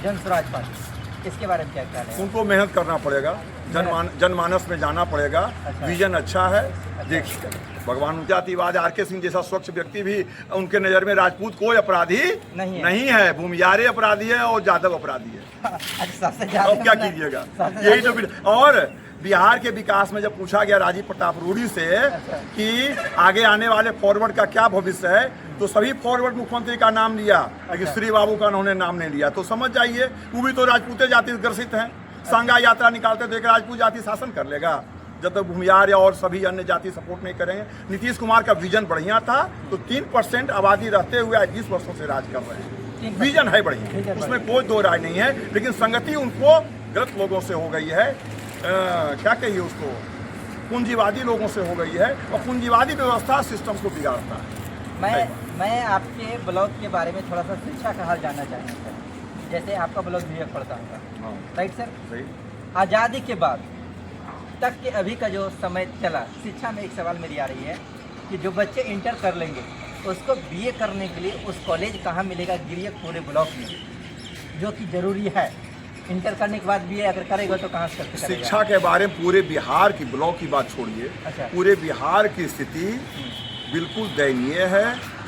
जन स्वराज पार्टी, इसके बारे में क्या ख्याल है? उनको मेहनत करना पड़ेगा, जनमानस में जाना पड़ेगा। विजन अच्छा है। देखिए भगवान जातिवाद आर के सिंह जैसा स्वच्छ व्यक्ति भी उनके नज़र में राजपूत कोई अपराधी नहीं है। भूमियारे अपराधी है और यादव अपराधी है। अब क्या कीजिएगा, यही तो। और बिहार के विकास में जब पूछा गया राजीव प्रताप रूडी से कि आगे आने वाले फॉरवर्ड का क्या भविष्य है, तो सभी फॉरवर्ड मुख्यमंत्री का नाम लिया, लेकिन श्री बाबू का उन्होंने नाम नहीं लिया। तो समझ जाइए वो भी तो राजपूत जाति से ग्रसित हैं। संघा यात्रा निकालते तो एक राजपूत जाति शासन कर लेगा जब तक भूमियार और सभी अन्य जाति सपोर्ट नहीं करेंगे। नीतीश कुमार का विजन बढ़िया था, तो 3% आबादी रहते हुए आज 20 वर्षों से राज कर रहे हैं। विजन है बढ़िया, उसमें कोई दो राय नहीं है, लेकिन संगति उनको गलत लोगों से हो गई है। क्या कहिए उसको, पूंजीवादी लोगों से हो गई है, और पूंजीवादी व्यवस्था सिस्टम को बिगाड़ता है। मैं आपके ब्लॉग के बारे में थोड़ा सा शिक्षा का हाल जानना चाहूँगा सर। जैसे आपका ब्लॉग भी पढ़ता होगा, राइट सर? सही। आज़ादी के बाद तक के अभी का जो समय चला, शिक्षा में एक सवाल मेरी आ रही है कि जो बच्चे इंटर कर लेंगे उसको बीए करने के लिए उस कॉलेज कहाँ मिलेगा गिरियक पूरे ब्लॉक में, जो कि ज़रूरी है। इंटर करने के बाद बीए अगर करेगा तो कहाँ से करेगा? शिक्षा के बारे में पूरे बिहार की ब्लॉक की बात छोड़िए, पूरे बिहार की स्थिति बिल्कुल दयनीय है।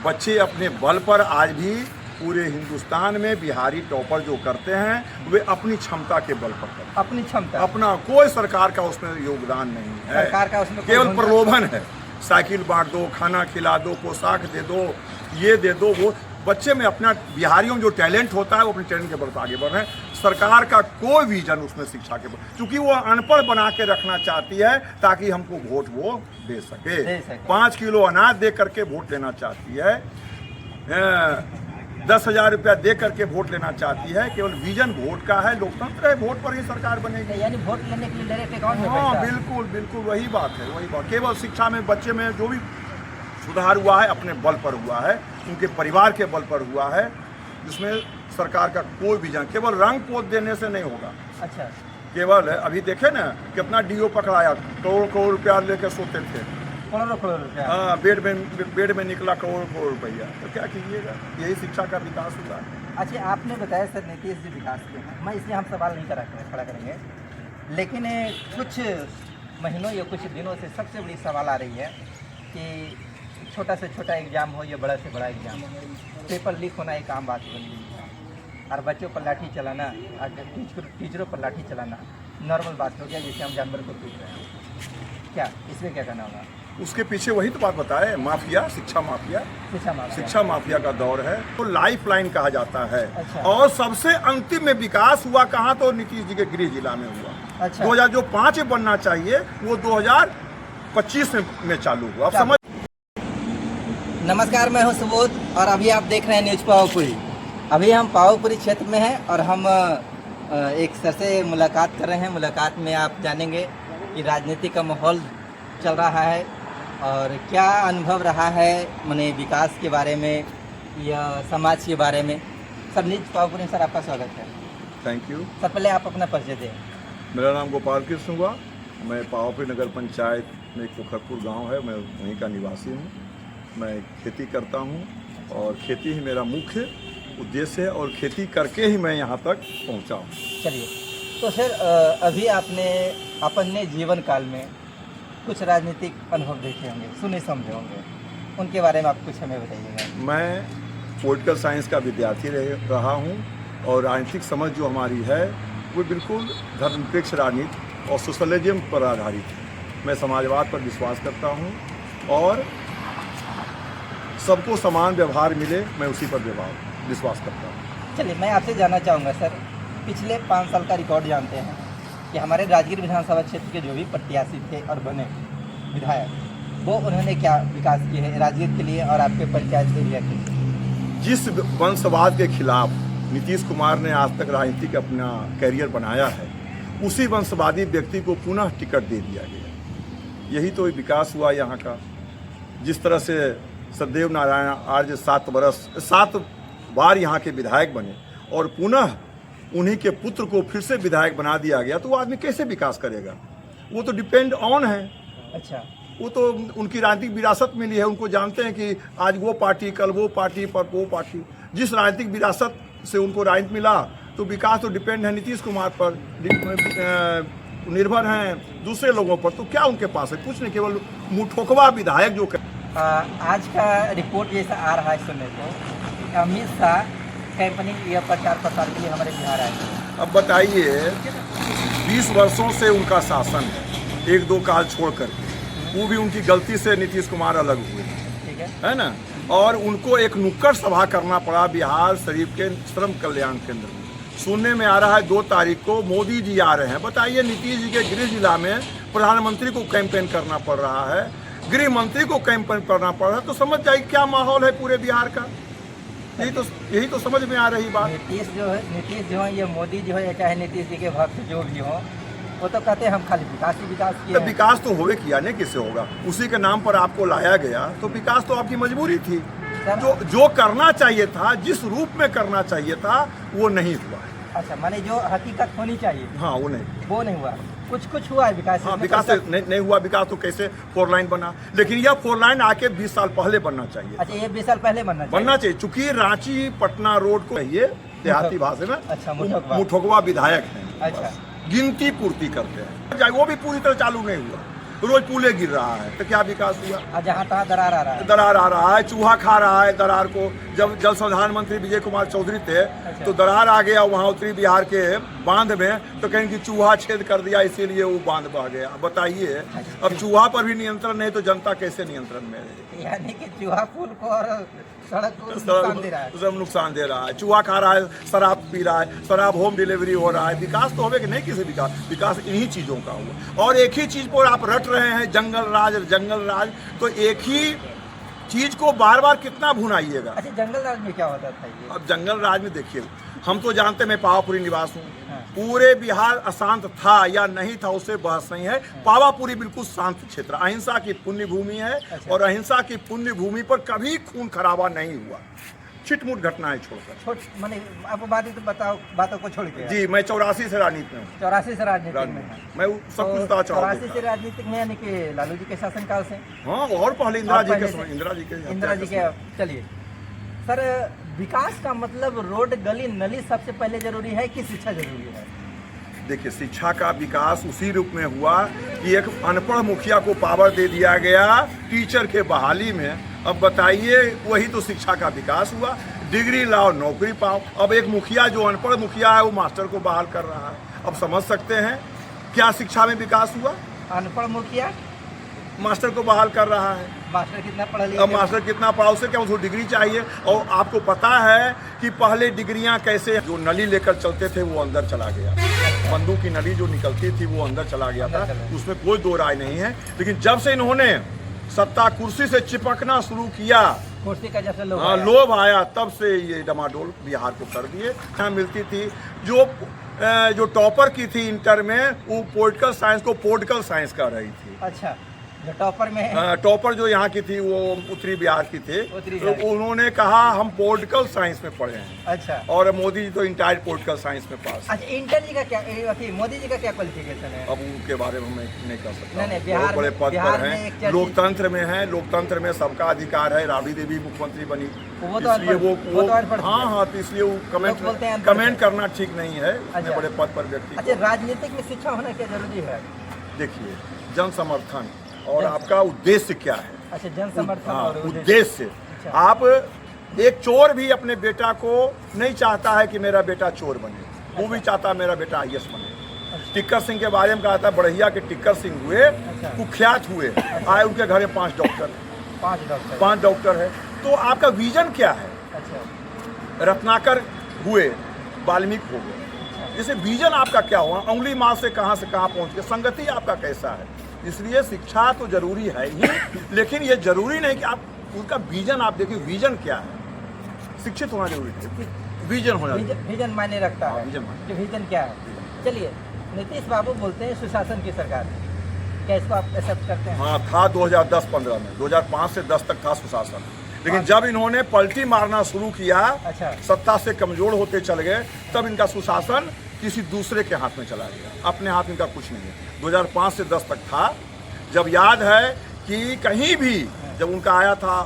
बच्चे अपने बल पर आज भी पूरे हिंदुस्तान में बिहारी टॉपर जो करते हैं वे अपनी क्षमता के बल पर करते हैं। अपनी क्षमता, अपना कोई सरकार का उसमें योगदान नहीं है। सरकार का उसमें केवल प्रलोभन है। साइकिल बांट दो, खाना खिला दो, पोशाक दे दो, ये दे दो, वो। बच्चे में अपना, बिहारियों में जो टैलेंट होता है वो अपने टैलेंट के बल पर आगे बढ़ रहे हैं। सरकार का कोई विजन उसमें शिक्षा के बल, क्योंकि वो अनपढ़ बना के रखना चाहती है ताकि हमको वोट वो दे सके। 5 किलो अनाज दे करके वोट लेना चाहती है, 10,000 रुपया दे करके वोट लेना चाहती है। केवल विजन वोट का है, लोकतंत्र है, वोट पर ही सरकार बनेगी। यानी वोट लेने के लिए डायरेक्ट अकाउंट में हाँ, पैसा। बिल्कुल बिल्कुल वही बात है, वही बात। केवल शिक्षा में बच्चे में जो भी सुधार हुआ है अपने बल पर हुआ है, उनके परिवार के बल पर हुआ है। इसमें सरकार का कोई विजन, केवल रंग पोत देने से नहीं होगा। अच्छा, केवल अभी देखे ना कितना डीओ पकड़ाया, करोड़ रुपया लेकर सोते थे। करोड़ रुपया। हाँ, बेड में निकला करोड़ रुपया। तो क्या कीजिएगा, यही शिक्षा का विकास हुआ है। अच्छा, आपने बताया सर नीतीश जी विकास के हैं, मैं इसलिए हम सवाल नहीं खड़ा करेंगे, लेकिन कुछ महीनों या कुछ दिनों से सबसे बड़ी सवाल आ रही है कि छोटा से छोटा एग्ज़ाम हो या बड़ा से बड़ा एग्ज़ाम हो, पेपर लीक होना एक आम बात बन गई है। और बच्चों पर लाठी चलाना, टीचरों पर लाठी चलाना नॉर्मल बात हो गया, जिससे हम जानवर को पीट रहे हैं। क्या इसमें क्या करना होगा? उसके पीछे वही तो बात बताए, माफिया, शिक्षा माफिया का दौर है। तो लाइफ लाइन कहा जाता है। अच्छा। और सबसे अंतिम में विकास हुआ कहाँ, तो नीतीश जी के गृह जिला में हुआ। अच्छा। 2005 में बनना चाहिए वो 2025 में चालू हुआ। अब समझ। नमस्कार, मैं हूं सुबोध और अभी आप देख रहे हैं न्यूज़ पावापुरी। अभी हम पावापुरी क्षेत्र में हैं और हम एक सर से मुलाकात कर रहे हैं। मुलाकात में आप जानेंगे कि राजनीति का माहौल चल रहा है और क्या अनुभव रहा है, माने विकास के बारे में या समाज के बारे में। सर, न्यूज़ पावापुरी सर आपका स्वागत है। Thank you. सर, पहले आप अपना परिचय दें। मेरा नाम गोपाल कृष्ण हुआ, मैं पावापुरी नगर पंचायत में एक पोखरपुर गाँव है, मैं वहीं का निवासी हूँ। मैं खेती करता हूँ और खेती ही मेरा मुख्य उद्देश्य है और खेती करके ही मैं यहाँ तक पहुँचा हूँ। चलिए, तो सर अभी आपने अपने जीवन काल में कुछ राजनीतिक अनुभव देखे होंगे, सुने समझे होंगे, उनके बारे में आप कुछ हमें बताइएगा। मैं पॉलिटिकल साइंस का विद्यार्थी रहा हूँ और राजनीतिक समझ जो हमारी है वो बिल्कुल धर्मनिरपेक्ष राजनीति और सोशलिज्म पर आधारित है। मैं समाजवाद पर विश्वास करता हूँ और सबको समान व्यवहार मिले, मैं उसी पर विश्वास करता हूँ। चलिए, मैं आपसे जानना चाहूँगा सर, पिछले 5 साल का रिकॉर्ड जानते हैं कि हमारे राजगीर विधानसभा क्षेत्र के जो भी प्रत्याशी थे और बने विधायक, वो उन्होंने क्या विकास किए हैं राजगीर के लिए और आपके पंचायत एरिया के लिए? जिस वंशवाद के खिलाफ नीतीश कुमार ने आज तक राजनीतिक अपना कैरियर बनाया है, उसी वंशवादी व्यक्ति को पुनः टिकट दे दिया गया। यही तो विकास हुआ यहाँ का। जिस तरह से सदैव नारायण आर्य 7 बार यहाँ के विधायक बने और पुनः उन्हीं के पुत्र को फिर से विधायक बना दिया गया, तो वो आदमी कैसे विकास करेगा? वो तो डिपेंड ऑन है। अच्छा, वो तो उनकी राजनीतिक विरासत मिली है, उनको जानते हैं कि आज वो पार्टी, कल वो पार्टी, पर वो पार्टी। जिस राजनीतिक विरासत से उनको राजनीति मिला, तो विकास तो डिपेंड है नीतीश कुमार पर, निर्भर हैं दूसरे लोगों पर। तो क्या उनके पास है? कुछ नहीं, केवल मुठोकवा विधायक जो आज का रिपोर्ट जैसा आ रहा है सुनने को, अमित शाह कैंपनिंग या प्रचार प्रसार के लिए हमारे बिहार आए थे। अब बताइए, 20 वर्षों से उनका शासन है, 1-2 काल छोड़ करके, वो भी उनकी गलती से नीतीश कुमार अलग हुए, ठीक है ना। और उनको एक नुक्कड़ सभा करना पड़ा बिहार शरीफ के श्रम कल्याण केंद्र में। सुनने में आ रहा है 2 तारीख को मोदी जी आ रहे हैं। बताइए, नीतीश जी के गृह जिला में प्रधानमंत्री को कैंपेन करना पड़ रहा है, गृह मंत्री को कैंपेन करना पड़ रहा है, तो समझ जाइए क्या माहौल है पूरे बिहार का। यही तो समझ में आ रही बात। नीतीश जो है, ये मोदी जो है, चाहे नीतीश जी के भक्त जो भी हो, वो तो कहते हैं हम खाली विकास ही विकास किए। तो विकास तो होवे किया नहीं, किससे होगा? उसी के नाम पर आपको लाया गया, तो विकास तो आपकी मजबूरी थी। जो करना चाहिए था, जिस रूप में करना चाहिए था, वो नहीं हुआ। अच्छा, माने जो हकीकत होनी चाहिए, हाँ, वो नहीं हुआ। कुछ हुआ है विकास? हाँ, विकास नहीं हुआ। विकास तो कैसे 4 लाइन बना, लेकिन यह 4 लाइन आके 20 साल पहले बनना चाहिए। अच्छा, ये 20 साल पहले बनना चाहिए। चूंकि रांची पटना रोड को ये देहाती भाषा में अच्छा मुठोकवा विधायक हैं। अच्छा, गिनती पूर्ति करते हैं, वो भी पूरी तरह चालू नहीं हुआ। रोज पुले गिर रहा है, तो क्या विकास हुआ? जहाँ तहाँ दरार आ रहा है, चूहा खा रहा है दरार को। जब जल संसाधन मंत्री विजय कुमार चौधरी थे, तो दरार आ गया वहाँ उत्तरी बिहार के बांध में, तो कहीं कि चूहा छेद कर दिया, इसीलिए वो बांध बह गया। बताइए, अब चूहा पर भी नियंत्रण नहीं, तो जनता कैसे नियंत्रण में रहेगी? यानी कि चूहा फूल को और सड़क को सब नुकसान दे रहा है। चूहा खा रहा है, शराब पी रहा है, शराब होम डिलीवरी हो रहा है। विकास तो होवे कि नहीं? किसी विकास इन्हीं चीज़ों का हुआ। और एक ही चीज़ पर आप रट रहे हैं, जंगल राज। तो एक ही चीज को बार बार कितना भुनाइएगा? अच्छा, जंगल राज में क्या होता था ये? अब जंगल राज में देखिए, हम तो जानते, मैं पावापुरी निवास हूँ। पूरे बिहार अशांत था या नहीं था, उससे बहस नहीं है। पावापुरी बिल्कुल शांत क्षेत्र, अहिंसा की पुण्य भूमि है। अच्छा। और अहिंसा की पुण्य भूमि पर कभी खून खराबा नहीं हुआ, छिटमुट घटनाएं छोड़कर। माने आप बातों को छोड़ के। जी, मैं 84 से राजनीति में हूँ। 84 से राजनीति में मैं सब कुछ बता चाहूँगा। 84 से राजनीतिक में, यानी कि लालू जी के शासनकाल से। हाँ, और पहले इंदिरा जी के। चलिए सर, विकास का मतलब रोड, गली, नली सबसे पहले जरूरी है कि शिक्षा जरूरी है? देखिए, शिक्षा का विकास उसी रूप में हुआ कि एक अनपढ़ मुखिया को पावर दे दिया गया टीचर के बहाली में। अब बताइए, वही तो शिक्षा का विकास हुआ। डिग्री लाओ, नौकरी पाओ। अब एक मुखिया जो अनपढ़ मुखिया है, वो मास्टर को बहाल कर रहा है। अब समझ सकते हैं क्या शिक्षा में विकास हुआ? अनपढ़ मुखिया मास्टर को बहाल कर रहा है। मास्टर कितना पढ़ा लिखा? अब मास्टर कितना पढ़ा, उसे क्या, उसको डिग्री चाहिए। और आपको पता है कि पहले डिग्रियां कैसे, जो नली लेकर चलते थे वो अंदर चला गया, बंदूक की नली जो निकलती थी वो अंदर चला गया था, उसमें कोई दो राय नहीं है। लेकिन जब से इन्होंने सत्ता कुर्सी से चिपकना शुरू किया, कुर्सी का जैसे लोभ आया, तब से ये डमाडोल बिहार को कर दिए। यहाँ मिलती थी जो टॉपर की थी इंटर में, वो पॉलिटिकल साइंस को पॉलिटिकल साइंस कर रही थी। अच्छा, जो टॉपर में टॉपर जो यहाँ की थी वो उत्तरी बिहार की थी, तो उन्होंने कहा हम पॉलिटिकल साइंस में पढ़े हैं। अच्छा, और मोदी जी तो इंटायर पॉलिटिकल साइंस में पास। अच्छा, इंटर जी का क्या, मोदी जी का क्या क्वालिफिकेशन है? अब उनके बारे में मैं नहीं कर सकता। नहीं, बिहार बड़े पद पर हैं, लोकतंत्र में है, लोकतंत्र में सबका अधिकार है। राबड़ी देवी मुख्यमंत्री बनी, इसलिए वो हाँ, तो इसलिए वो कमेंट करना ठीक नहीं है। बड़े पद पर व्यक्ति। अच्छा, राजनीतिक में शिक्षा होना क्या जरूरी है? देखिए, जन समर्थन और आपका उद्देश्य क्या है? अच्छा, जन समर्थन और उद्देश्य। अच्छा। आप, एक चोर भी अपने बेटा को नहीं चाहता है कि मेरा बेटा चोर बने। अच्छा। वो भी चाहता है मेरा बेटा IAS बने। अच्छा। टिक्कर सिंह के बारे में कहा था, बढ़िया के टिक्कर सिंह हुए। अच्छा। कुख्यात हुए। अच्छा। आए, उनके घर में 5 डॉक्टर है। तो आपका विजन क्या है? अच्छा। रत्नाकर हुए, वाल्मीकि हो गए। जैसे विजन आपका क्या हुआ? उंगली माँ से कहाँ पहुँच गए, संगति आपका कैसा है? इसलिए शिक्षा तो जरूरी है ही, लेकिन ये जरूरी नहीं कि आप उनका विजन आप देखिए, विजन क्या है? शिक्षित होना जरूरी है, विजन होना। विजन मायने रखता है कि विजन क्या है। चलिए, नीतीश बाबू बोलते हैं सुशासन की सरकार, क्या इसको आप एक्सेप्ट करते हैं? हाँ, था 2010-15 में, 2005 से 10 तक था सुशासन। लेकिन जब इन्होंने पलटी मारना शुरू किया, अच्छा, सत्ता से कमजोर होते चल गए, तब इनका सुशासन किसी दूसरे के हाथ में चला गया। अपने हाथ इनका कुछ नहीं है। 2005 से 10 तक था। जब याद है कि कहीं भी जब उनका आया था,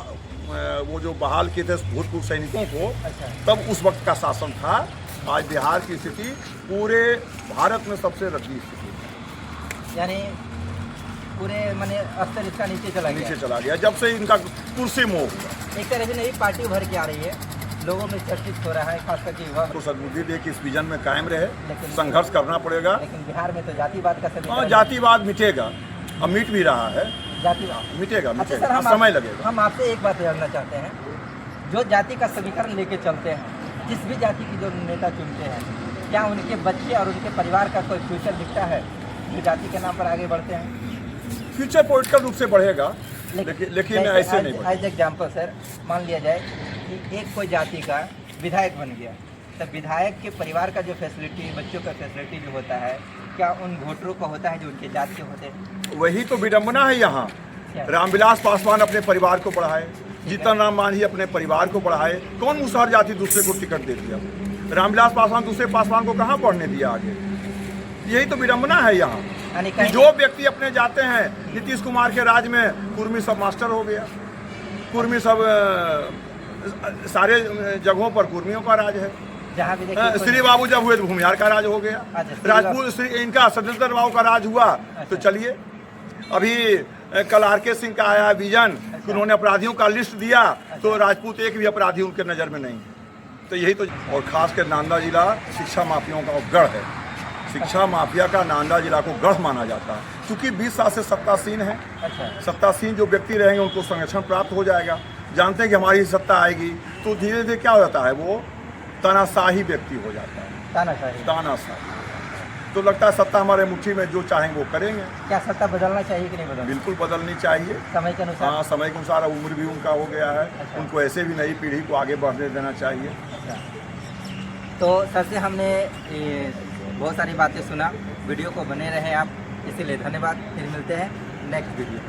वो जो बहाल किए थे भूतपूर्व सैनिकों को, तब उस वक्त का शासन था। आज बिहार की स्थिति पूरे भारत में सबसे रद्दी स्थिति है। यानी पूरे माने स्तर इसका नीचे चला गया जब से इनका कुर्सी मोह हुआ। एक तरह से नई पार्टी उभर के आ रही है, लोगों में चर्चित हो रहा है, खास करके युवा तो सद्बुद्धि दे कि इस विजन में कायम रहे, संघर्ष करना पड़ेगा। लेकिन बिहार में तो जातिवाद का हाँ, जातिवाद मिटेगा, अब मिट भी रहा है, जातिवाद मिटेगा। अच्छा सर, समय लगेगा। हम आपसे एक बात जानना चाहते हैं, जो जाति का समीकरण लेके चलते हैं, जिस भी जाति की जो नेता चुनते हैं, क्या उनके बच्चे और उनके परिवार का कोई फ्यूचर दिखता है जो जाति के नाम पर आगे बढ़ते हैं? फ्यूचर पॉलिटिकल रूप से बढ़ेगा, लेकिन ऐसे नहीं बढ़ेगा। एज एग्जाम्पल सर, मान लिया जाए कि एक कोई जाति का विधायक बन गया, तब विधायक के परिवार का जो फैसिलिटी, बच्चों का फैसिलिटी जो होता है, क्या उन वोटरों का होता है जो उनके जाति के होते हैं? वही तो विडम्बना है यहाँ। रामविलास पासवान अपने परिवार को बढ़ाए, जीतन राम मांझी अपने परिवार को बढ़ाए, कौन मुसहर जाति दूसरे को टिकट दे दिया? रामविलास पासवान दूसरे पासवान को कहाँ पढ़ने दिया आगे? यही तो विडम्बना है यहाँ कि जो व्यक्ति अपने जाते हैं। नीतीश कुमार के राज में कुर्मी सब मास्टर हो गया, कुर्मी सब सारे जगहों पर कुर्मियों का राज है। जहाँ भी श्री बाबू जब हुए तो भूमिहार का राज हो गया, राजपूत इनका सत्येंद्र राव का राज हुआ। तो चलिए, अभी कल आर.के. सिंह का आया विजन कि उन्होंने अपराधियों का लिस्ट दिया, तो राजपूत एक भी अपराधी उनके नज़र में नहीं। तो यही तो, और खास कर नांदा जिला शिक्षा माफियाओं का गढ़ है। शिक्षा माफिया का नांदा जिला को गढ़ माना जाता है, क्योंकि 20 साल से सत्तासीन है। सत्तासीन जो व्यक्ति रहेंगे उनको संरक्षण प्राप्त हो जाएगा। जानते हैं कि हमारी सत्ता आएगी तो धीरे धीरे क्या हो जाता है, वो तानाशाही व्यक्ति हो जाता है। तानाशाही तो लगता है सत्ता हमारे मुट्ठी में, जो चाहेंगे वो करेंगे। क्या सत्ता बदलना चाहिए कि नहीं बदलना? बिल्कुल बदलनी चाहिए, समय के अनुसार। हाँ, समय के अनुसार। उम्र भी उनका हो गया है। उनको ऐसे भी नई पीढ़ी को आगे बढ़ने देना चाहिए। तो सर से हमने बहुत सारी बातें सुना, वीडियो को बने रहे आप, इसीलिए धन्यवाद। फिर मिलते हैं नेक्स्ट वीडियो।